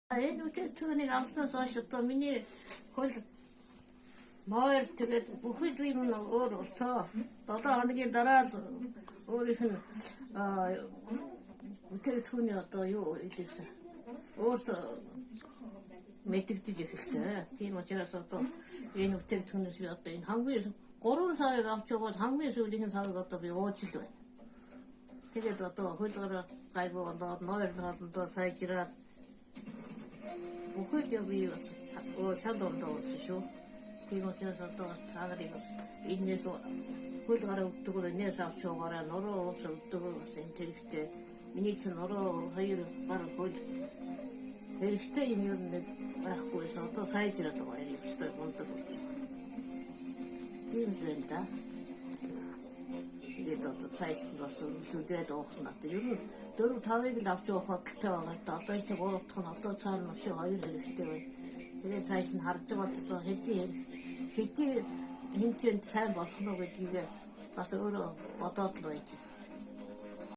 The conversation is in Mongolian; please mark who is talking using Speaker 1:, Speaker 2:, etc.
Speaker 1: Энэ үтэтгнийг авснаас хойш одоо миний хөл моор тэгээд бүхэл юм өөр болсоо. 7 хоногийн дараа өөрийнх нь үтэтгүүний одоо юу гэдэгсэн. Өөрсдөө мэддэгдэж эхэлсэн. Тийм учраас одоо энэ үтэтгүүнээс би одоо энэ хамгийн 3 сарыг авч яваад хамгийн сүүлийн сарыг одоо би ууж л байна. Тэгээд одоо хөлөөр гайгүй болоод моор хоолндоо сайжраад бүхэл юм би шанд ондоо болсон шүү. Тийм учраас одоо цагаарыг энэс хөл гараа өгдөг энэс авч яваараа нуруу ууц өгдөг гэсэн тэрэгтэй миний чинь нуруу 2 гар хөл хэрэгтэй юм юу нэг байхгүйсэн одоо сайжраад байгаа юм өстой гондог болж байгаа. Тийм л да. Тэгээд одоо цайсан болсон үлдээд уусан надад ер нь 4-5-ыг л авч явах бодолтой байгаа. Одоо ч 3 дахь нь одоо цаана машин 2 хэрэгтэй байна. Тэгээд цааш нь харж байгаа одоо хэдий хэмжээнд сайн болох нь гэдгийг бас өөрөө бодоод л байж.